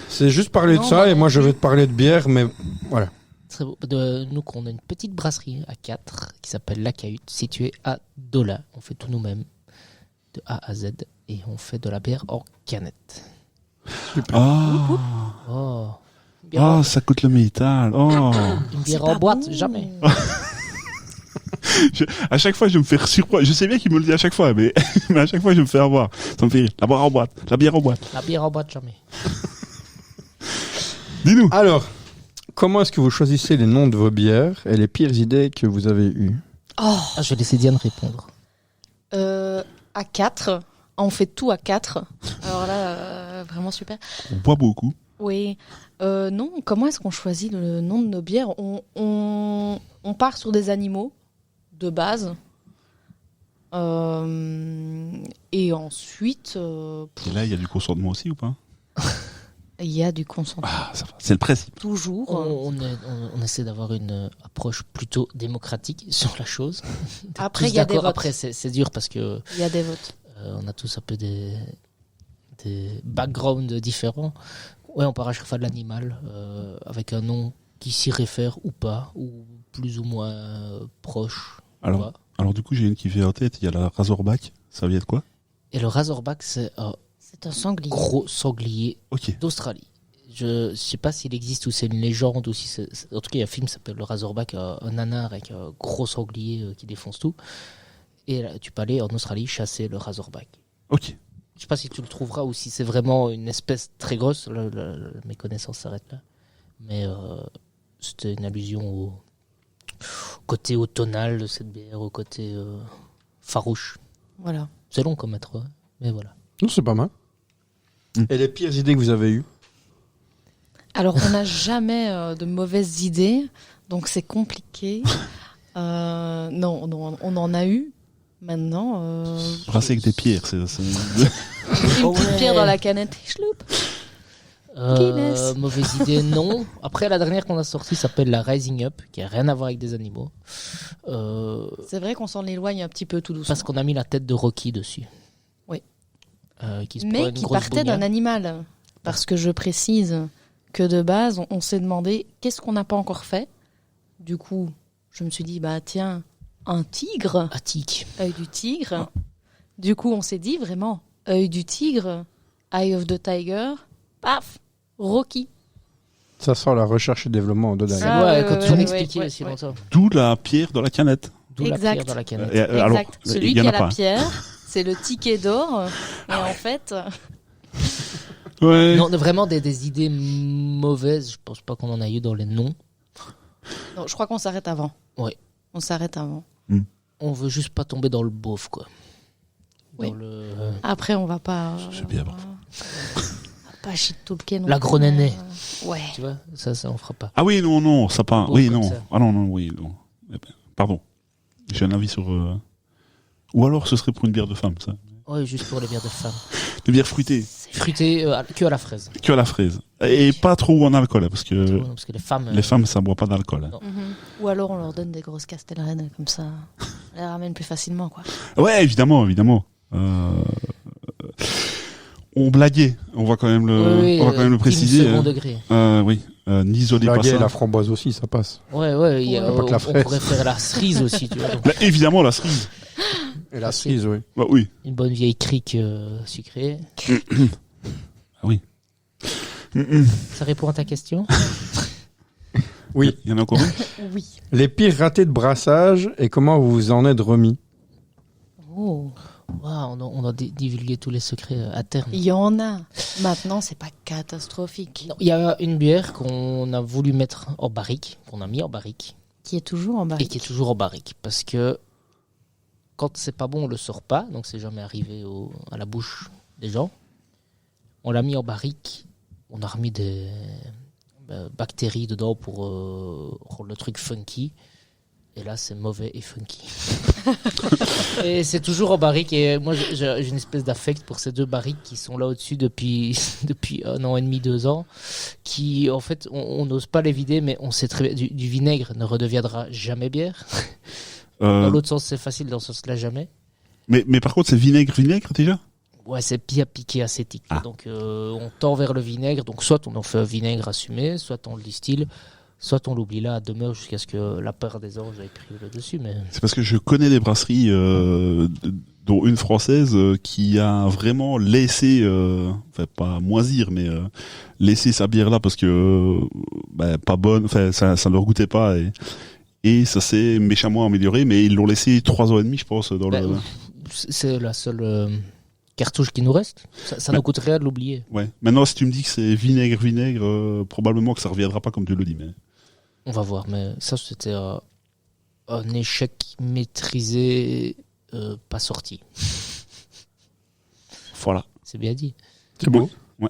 c'est juste parler Non, de ça, moi et non moi je plus. vais te parler de bière, mais voilà. Très beau. Nous, on a une petite brasserie à 4 qui s'appelle La Cahute, située à Dola. On fait tout nous-mêmes, de A à Z, et on fait de la bière en canette. Ah, Oh. Une bière, en, ça coûte le métal. Oh. une bière C'est en pas boîte, bon. jamais. À chaque fois, je me fais surprendre. Je sais bien qu'il me le dit à chaque fois, mais, mais à chaque fois, je me fais avoir. Ça me fait rire. La bière en boîte. La bière en boîte. La bière en boîte, jamais. Dis-nous. Alors, comment est-ce que vous choisissez les noms de vos bières et les pires idées que vous avez eues? Oh, Ah, je vais laisser Diane répondre. à 4. On fait tout à 4. Alors là, vraiment super. On boit beaucoup. Oui. Non, comment est-ce qu'on choisit le nom de nos bières? On part sur des animaux de base. Et ensuite... Et là, il y a du consentement aussi ou pas? Il y a du consentement. Ah, ça va. C'est le principe. Toujours. On essaie d'avoir une approche plutôt démocratique sur la chose. Après, Tous il y a des d'accord. votes. Après, c'est dur parce que Il y a des votes. on a tous un peu des backgrounds différents. Ouais, on part à chaque fois de l'animal avec un nom qui s'y réfère ou pas, ou plus ou moins proche. ou Alors, pas. alors du coup, j'ai une qui fait en tête. Il y a la Razorback. Ça vient de quoi? Et le Razorback, c'est un C'est un sanglier. gros sanglier Ok. d'Australie. Je sais pas s'il existe ou c'est une légende ou si en tout cas il y a un film qui s'appelle le Razorback, un nanar avec un gros sanglier qui défonce tout. Et là, tu peux aller en Australie chasser le Razorback. Ok. Je sais pas si tu le trouveras ou si c'est vraiment une espèce très grosse. Mes connaissances s'arrêtent là. Mais c'était une allusion au côté automnal de cette bière, au côté farouche. Voilà. C'est long comme être, mais voilà. Non, c'est pas mal. Et les pires idées que vous avez eues? Alors, on n'a jamais de mauvaises idées, donc c'est compliqué. Non, on en a eu. Maintenant, Brasser avec des pierres, c'est... une petite pierre dans la canette. Schloup. Guinness. Mauvaise idée, non. Après, la dernière qu'on a sortie s'appelle la Rising Up, qui a rien à voir avec des animaux. C'est vrai qu'on s'en éloigne un petit peu tout doucement. Parce qu'on a mis la tête de Rocky dessus. Oui. Qui se prend Mais une qui grosse partait bougna. d'un animal. Parce que je précise que de base, on s'est demandé qu'est-ce qu'on n'a pas encore fait. Du coup, je me suis dit, bah tiens, un tigre, Attique. œil du tigre. Du coup, on s'est dit vraiment, œil du tigre, Eye of the Tiger, paf, Rocky. Ça sent la recherche et développement de dingue. Ah, ouais, ouais, quand ouais, tu ouais, l'expliquais ouais, aussi ouais. longtemps. D'où la pierre dans la canette. D'où la Exact. pierre dans la canette. Alors, Exact. Celui il qui y en a a la pas. pierre, c'est le ticket d'or. Et en fait, Ouais. Non, vraiment des idées mauvaises, je pense pas qu'on en a eu dans les noms. non, je crois qu'on s'arrête avant. Ouais. On s'arrête avant. On veut juste pas tomber dans le beauf, quoi. Oui. Dans le... Après, on va pas. C'est bien, on va pas shit Tolkien. La gros néné. Ouais. Tu vois, ça on fera pas. Ah oui, non, ça pas. Bon, Oui, comme non. ça. Ah non, oui, non. Eh ben, pardon. J'ai un avis sur... Ou alors ce serait pour une bière de femme, ça. Ouais, juste pour les bières de femmes. Une bière fruitée, Fruité que à la fraise. que à la fraise. Et pas trop en alcool, hein, parce que Parce que les femmes... les femmes, ça boit pas d'alcool. Hein. Non. Ou alors on leur donne des grosses castelrennes, comme ça, on les ramène plus facilement, quoi. Ouais, évidemment. On blaguait, on va quand même le, on va quand même le préciser. Second hein. degré. Oui, n'isolez La pas gueule et ça. la framboise aussi, ça passe. Ouais, il y a, Pas que la on fraise. pourrait faire la cerise aussi, tu vois. Donc, Là, évidemment, la cerise. Et la Ça, cerise, oui. Bah oui. une bonne vieille crique sucrée. Ah oui. Ça répond à ta question? Oui. Il y en a encore une. Oui. Les pires ratés de brassage et comment vous vous en êtes remis? Oh. Wow, on a divulgué tous les secrets à terme. Il y en a. Maintenant, c'est pas catastrophique. Non, il y a une bière qu'on a voulu mettre en barrique, qu'on a mis en barrique, Qui est toujours en bas. et qui est toujours en barrique. Parce que quand c'est pas bon, on le sort pas, donc c'est jamais arrivé à la bouche des gens. On l'a mis en barrique, on a remis des bactéries dedans pour rendre le truc funky. Et là, c'est mauvais et funky. Et c'est toujours en barrique. Et moi, j'ai une espèce d'affect pour ces deux barriques qui sont là au-dessus depuis 1 an et demi, 2 ans. Qui, en fait, on n'ose pas les vider, mais on sait très bien, du vinaigre ne redeviendra jamais bière. Dans l'autre sens, c'est facile, dans ce sens-là, jamais. Mais par contre, c'est vinaigre déjà. Ouais, c'est bien piqué acétique. Ah. Donc, on tend vers le vinaigre. Donc, soit on en fait un vinaigre assumé, soit on le distille, soit on l'oublie là à demeure jusqu'à ce que la peur des anges ait pris le dessus. Mais C'est parce que je connais des brasseries, dont une française qui a vraiment laissé, enfin pas moisir, mais laissé sa bière là parce que pas bonne, enfin ça ne leur goûtait pas et ça s'est méchamment amélioré, mais ils l'ont laissé 3 ans et demi, je pense, dans le. c'est la seule cartouche qui nous reste. Ça ne coûte rien de l'oublier. Ouais. Maintenant, si tu me dis que c'est vinaigre, probablement que ça reviendra pas comme tu le dis, mais. On va voir, mais ça c'était un échec maîtrisé, pas sorti. Voilà. C'est bien dit. C'est beau. Ouais.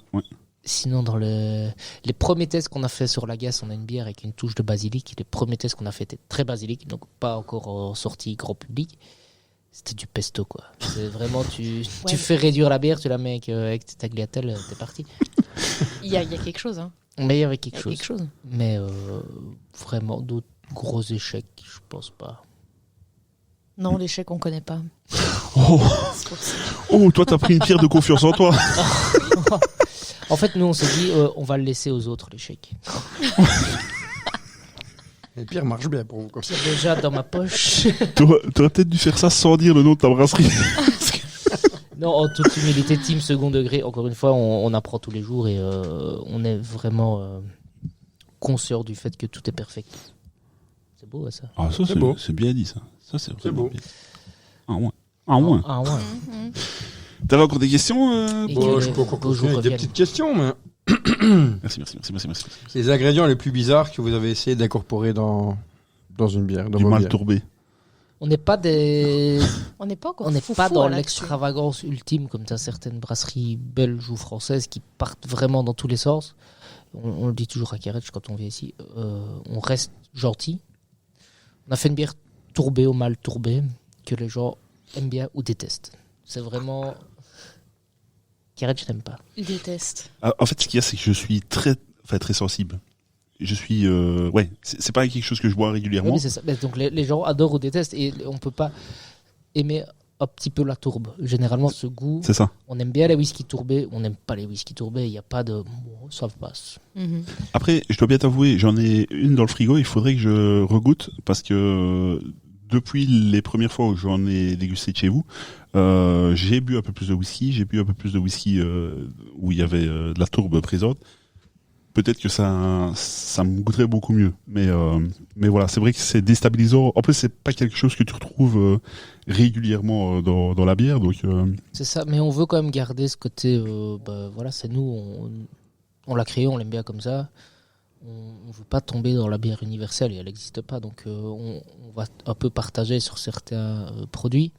Sinon, dans les premiers tests qu'on a fait sur la gasse, on a une bière avec une touche de basilic. Les premiers tests qu'on a fait étaient très basilic, donc pas encore sorti grand public. C'était du pesto, quoi. C'est vraiment, tu fais réduire la bière, tu la mets avec tes tagliatelles, t'es parti. Il y a quelque chose. Hein. Mais il y avait Il y quelque a chose. quelque chose. Mais vraiment, d'autres gros échecs, je pense pas. Non, l'échec, on connaît pas. Oh, C'est pour ça. oh, toi, t'as pris une pierre de confiance en toi. En fait, nous, on s'est dit, on va le laisser aux autres, l'échec. Et Pierre marche bien pour vous comme ça. C'est déjà dans ma poche. T'aurais peut-être dû faire ça sans dire le nom de ta brasserie. Non, en toute humilité, team second degré, encore une fois, on apprend tous les jours et on est vraiment conscient du fait que tout est perfect. C'est beau, ça. Ah, ça, C'est beau. c'est bien dit, ça. Ça, c'est vraiment beau. bien. Ah, ouais. Ah, ouais. Ah, ouais. Mhm. T'avais encore des questions Et Bon, que je les peux encore beaux jours continuer avec des reviennent. petites questions, mais Merci. les ingrédients les plus bizarres que vous avez essayé d'incorporer dans une bière, dans Du vos mal bières. tourbé. On n'est pas des... On n'est pas encore On n'est foufou pas dans là-dessus. l'extravagance ultime comme ça certaines brasseries belges ou françaises qui partent vraiment dans tous les sens. On le dit toujours à Carrage quand on vient ici. On reste gentil. On a fait une bière tourbée au mal tourbé que les gens aiment bien ou détestent. C'est vraiment... Carrage n'aime pas. Il déteste. Ah, en fait, ce qu'il y a, c'est que je suis très sensible. Je suis, ouais, c'est pas quelque chose que je bois Oui, régulièrement. mais c'est ça. Mais donc les gens adorent ou détestent et on peut pas aimer un petit peu la tourbe. Généralement, ce goût, C'est ça. on aime bien les whisky tourbés, on n'aime pas les whisky tourbés. Il n'y a pas de... Bon, ça passe. Mhm. Après, je dois bien t'avouer, j'en ai une dans le frigo. Il faudrait que je regoute parce que depuis les premières fois où j'en ai dégusté de chez vous, j'ai bu un peu plus de whisky. J'ai bu un peu plus de whisky où il y avait de la tourbe présente. Peut-être que ça me goûterait beaucoup mieux. Mais voilà, c'est vrai que c'est déstabilisant. En plus, c'est pas quelque chose que tu retrouves régulièrement dans la bière. Donc, C'est ça, mais on veut quand même garder ce côté. Voilà, c'est nous, on l'a créé, on l'aime bien comme ça. On veut pas tomber dans la bière universelle et elle n'existe pas. Donc on va un peu partager sur certains produits.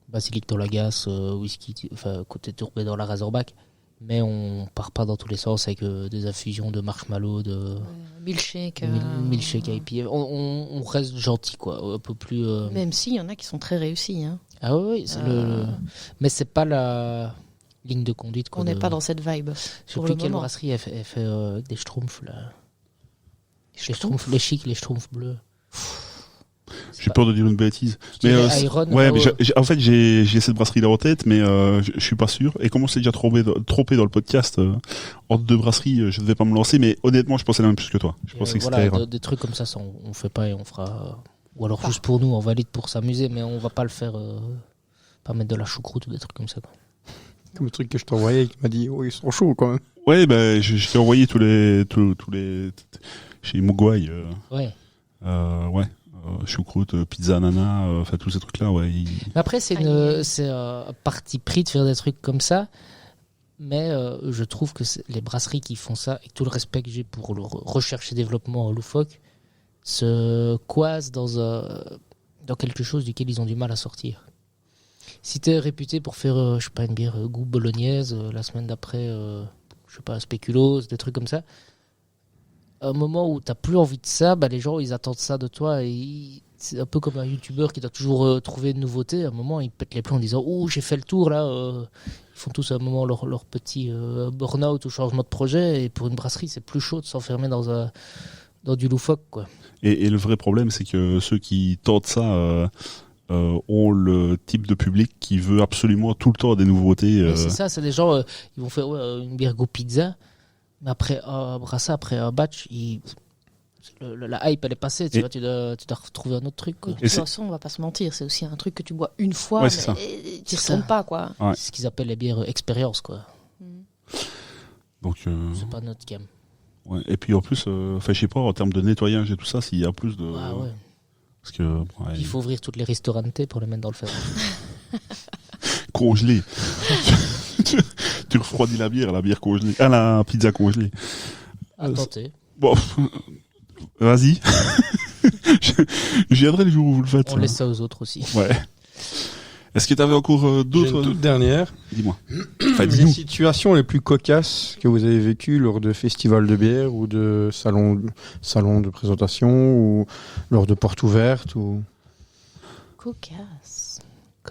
Basilic dans la gasse, whisky, enfin côté tourbé dans la Razorback. Mais on part pas dans tous les sens avec des infusions de marshmallow, de Milkshake. milkshake IPA. On reste gentil, quoi, un peu plus. Même s'il y en a qui sont très réussis. Hein. Ah oui, c'est mais c'est pas la ligne de conduite. Quoi, On n'est de- pas dans cette vibe. Je sais pour plus le quelle moment. brasserie elle fait des schtroumpfs là. Les schtroumpfs, les chics, les schtroumpfs bleus. j'ai peur de dire une bêtise. Je dirais c'est- Iron, ouais, mais ouais. en fait, j'ai cette brasserie-là en tête, mais je suis pas sûr. Et comme on s'est déjà trompé dans le podcast, entre deux brasseries, je devais pas me lancer. Mais honnêtement, je pensais la même chose que toi. Je pensais que voilà, c'était. des trucs comme ça, on fait pas et on fera. Ou alors juste pour nous, on valide pour s'amuser, mais on va pas le faire. Pas mettre de la choucroute ou des trucs comme ça. Quoi. Comme le truc que je t'envoyais, qui m'a dit, oh, ils sont chauds quand même. Ouais, ben, je t'ai envoyé tous les chez Mogwai. Ouais. Ouais. Choucroute, pizza, nana, enfin tous ces trucs-là, ouais. Mais après, c'est un parti pris de faire des trucs comme ça. Mais je trouve que les brasseries qui font ça, et tout le respect que j'ai pour le recherche et développement loufoque, se coisent dans quelque chose duquel ils ont du mal à sortir. Si tu es réputé pour faire, je sais pas, une bière goût bolognaise, la semaine d'après, je sais pas, spéculoos, des trucs comme ça, à un moment où t'as plus envie de ça, bah, les gens ils attendent ça de toi et c'est un peu comme un youtubeur qui doit toujours trouver une nouveauté. À un moment ils pètent les plombs en disant oh j'ai fait le tour là. Ils font tous à un moment leur petit burn-out ou changement de projet et pour une brasserie c'est plus chaud de s'enfermer dans du loufoque quoi. Et le vrai problème, c'est que ceux qui tentent ça ont le type de public qui veut absolument tout le temps des nouveautés. Mais c'est ça, c'est des gens ils vont faire une bière goût pizza. Mais après un brassin, après un batch, la hype elle est passée. Tu dois retrouver un autre truc. Quoi. De toute façon, on va pas se mentir, c'est aussi un truc que tu bois une fois, Ouais, c'est ça. mais tu C'est ne ça. retournes pas, quoi. Ouais. C'est ce qu'ils appellent les bières expérience, quoi. Donc, C'est pas notre gamme. ouais. Et puis en plus, enfin, je sais pas, en termes de nettoyage et tout ça, s'il y a plus de. Ah ouais. Parce que. Ouais, Il faut ouvrir toutes les restaurantés pour les mettre dans le fer. congelé. Tu refroidis la bière congelée. Ah, la pizza congelée. À tenter. Bon, vas-y. je viendrai le jour où vous le faites. On laisse ça aux autres aussi. Ouais. Est-ce que tu avais encore J'ai une d'autres. toute dernière. Dis-moi. Enfin, Les dis-nous. situations les plus cocasses que vous avez vécues lors de festivals de bière ou de salons de présentation ou lors de portes ouvertes ou... Cocasse.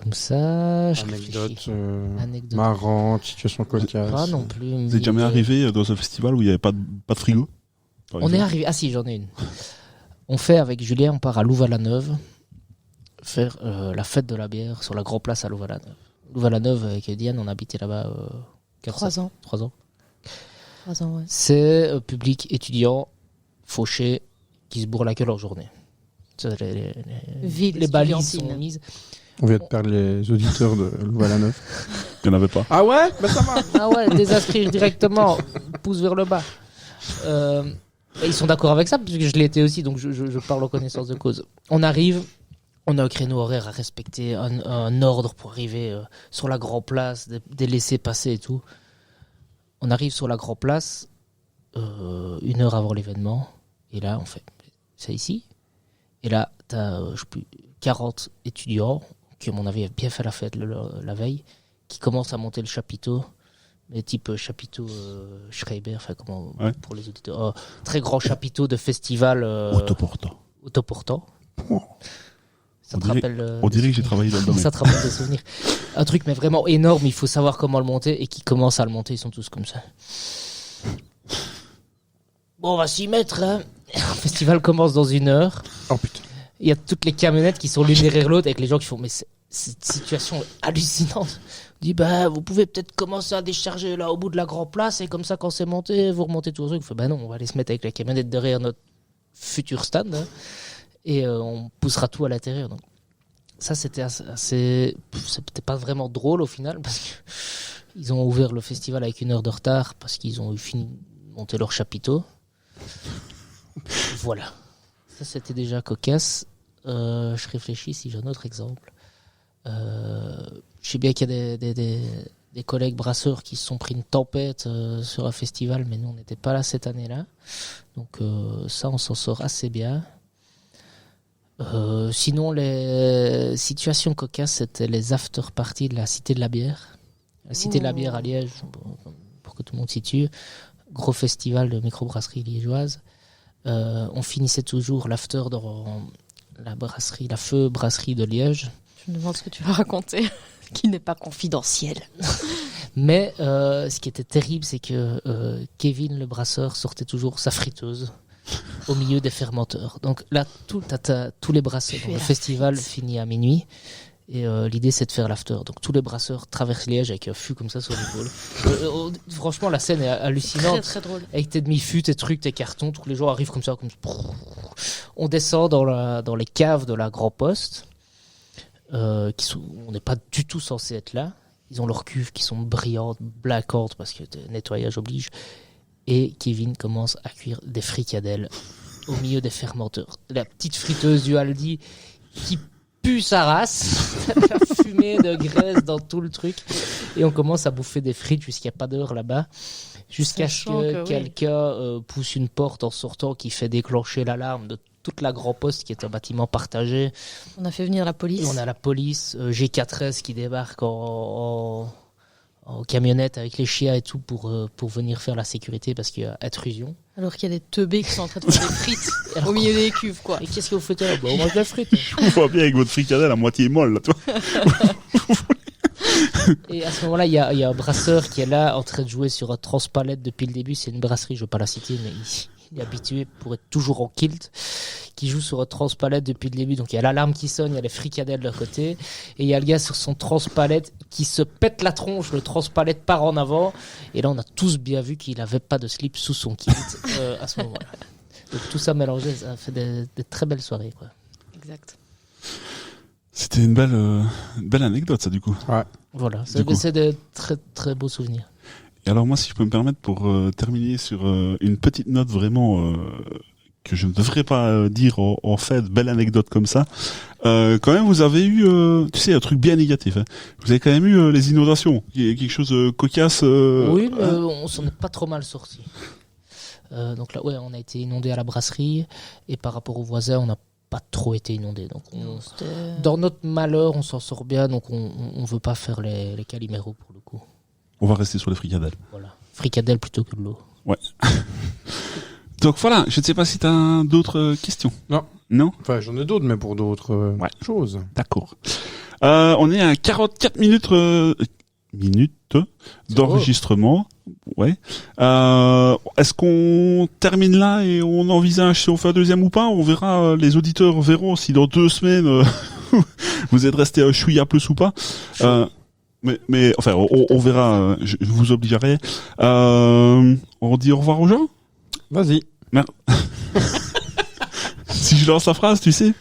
Comme ça, je réfléchis. Anecdote Anecdote. marrante, situation cocasse. Pas non plus. Vous êtes jamais mais- arrivé dans un festival où il n'y avait pas de frigo par On est exemple arrivé. Ah si, j'en ai une. On fait avec Julien, on part à Louvain-la-Neuve faire la fête de la bière sur la grande place à Louvain-la-Neuve. Louvain-la-Neuve avec Diane, on habitait là-bas 3 ans. 3 ans. 3 ans, ouais. C'est public étudiant fauché qui se bourre la gueule en journée. Ça, Ville les balises estudiantine. sont mises. On vient de perdre les auditeurs de Louvain-la-Neuve. Il n'y en avait pas. Ah ouais? Ben ça va. Ah ouais, désinscrire directement, pouce vers le bas. Et ils sont d'accord avec ça, parce que je l'ai été aussi, donc je parle en connaissance de cause. On arrive, on a un créneau horaire à respecter, un ordre pour arriver sur la grande place, des laissés-passer et tout. On arrive sur la grande place 1 heure avant l'événement, et là, on fait, c'est ici. Et là, t'as, je sais plus, 40 étudiants qui, à mon avis, avaient bien fait la fête la veille, qui commencent à monter le chapiteau. Mais type chapiteau Schreiber, enfin comment Ouais. pour les auditeurs, très grand chapiteau de festival Autoportant. autoportant. Ça On te dirait- rappelle On dirait que j'ai travaillé dans le domaine. ça te rappelle des souvenirs. Un truc mais vraiment énorme, il faut savoir comment le monter et qui commence à le monter, ils sont tous comme ça. Bon, on va s'y mettre. Hein. Le festival commence dans 1 heure. Oh putain. Il y a toutes les camionnettes qui sont l'une derrière l'autre avec les gens qui font mais cette situation est hallucinante. On dit bah vous pouvez peut-être commencer à décharger là au bout de la grande place et comme ça quand c'est monté vous remontez tout le truc. On fait bah non, on va aller se mettre avec la camionnette derrière notre futur stand hein, et on poussera tout à l'intérieur. Donc ça c'était c'était pas vraiment drôle au final parce que ils ont ouvert le festival avec 1 heure de retard parce qu'ils ont eu fini de monter leur chapiteau. Voilà. Ça, c'était déjà cocasse. Je réfléchis si j'ai un autre exemple. Je sais bien qu'il y a des collègues brasseurs qui se sont pris une tempête sur un festival, mais nous, on n'était pas là cette année-là. Donc ça, on s'en sort assez bien. Sinon, les situations cocasses, c'était les after-parties de la Cité de la Bière. La Cité de la Bière à Liège, pour que tout le monde situe. Gros festival de microbrasserie liégeoise. On finissait toujours l'after dans la brasserie, la Feu brasserie de Liège. Je me demande ce que tu vas raconter, qui n'est pas confidentiel. Mais ce qui était terrible, c'est que Kevin, le brasseur, sortait toujours sa friteuse au milieu des fermenteurs. Donc là, tous les brasseurs dans le festival finit à minuit. Et l'idée, c'est de faire l'after. Donc tous les brasseurs traversent Liège avec un fût comme ça sur l'épaule. Franchement, la scène est hallucinante. Très très drôle. Avec tes demi-fûts, tes trucs, tes cartons, tous les gens arrivent comme ça. On descend dans les caves de la Grand Poste. On n'est pas du tout censé être là. Ils ont leurs cuves qui sont brillantes, blackantes, parce que le nettoyage oblige. Et Kevin commence à cuire des fricadelles au milieu des fermenteurs. La petite friteuse du Aldi qui pue sa race. La fumée de graisse dans tout le truc. Et on commence à bouffer des frites jusqu'à pas d'heure là-bas. Jusqu'à ce Sachant que, que oui. quelqu'un pousse une porte en sortant qui fait déclencher l'alarme de toute la Grand Poste, qui est un bâtiment partagé. On a fait venir la police. Et on a la police, G4S qui débarque en camionnette avec les chiens et tout pour venir faire la sécurité parce qu'il y a intrusion. Alors qu'il y a des teubés qui sont en train de faire des frites Alors, au milieu des cuves, quoi. et qu'est-ce que vous faites là? On mange de la frite. Je vous vois bien avec votre fricadelle à moitié molle, là, toi. Et à ce moment-là, il y a un brasseur qui est là en train de jouer sur un transpalette depuis le début. C'est une brasserie, je ne veux pas la citer, mais il est habitué pour être toujours en kilt, qui joue sur un transpalette depuis le début. Donc il y a l'alarme qui sonne, il y a les fricadelles de leur côté, et il y a le gars sur son transpalette qui se pète la tronche, le transpalette part en avant, et là on a tous bien vu qu'il n'avait pas de slip sous son kilt à ce moment-là. Donc tout ça mélangé, ça fait des très belles soirées, quoi. Exact. C'était une belle anecdote, ça, du coup. Voilà, Du coup. c'est des très très beaux souvenirs. Et alors, moi, si je peux me permettre, pour terminer sur une petite note vraiment que je ne devrais pas dire en fait, belle anecdote comme ça. Quand même, vous avez eu, tu sais, un truc bien négatif. Hein. Vous avez quand même eu les inondations, quelque chose cocasse. Oui, mais hein. on s'en est pas trop mal sorti. Donc là, ouais, on a été inondé à la brasserie, et par rapport aux voisins, on n'a pas trop été inondé. Donc dans notre malheur, on s'en sort bien, donc on veut pas faire les caliméros pour le coup. On va rester sur les fricadelles. Voilà, fricadelle plutôt que de l'eau. Ouais. Donc voilà, je ne sais pas si tu as d'autres questions. Non. Non. Enfin, j'en ai d'autres, mais pour d'autres Ouais. choses. D'accord. On est à 44 minutes d'enregistrement. Ouais. Est-ce qu'on termine là et on envisage si on fait un deuxième ou pas? On verra, les auditeurs verront si dans 2 semaines vous êtes resté un chouïa plus ou pas. Mais enfin, on verra. Je vous oblige à rien. On dit au revoir aux gens. Vas-y. Merde. Si je lance la phrase, tu sais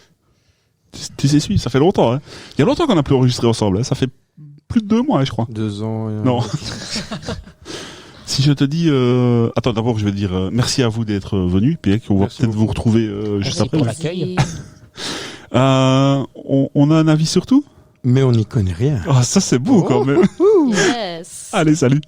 suivre. Ça fait longtemps. Hein. Il y a longtemps qu'on n'a plus enregistré ensemble. Hein. Ça fait plus de 2 mois, je crois. 2 ans. Non. Si je te dis, attends, d'abord je vais dire merci à vous d'être venus, puis on va Merci peut-être beaucoup. vous retrouver juste Merci après. pour l'accueil. On a un avis sur tout? Mais on n'y connaît rien. Ah, ça c'est beau quand même. Yes. Allez, salut.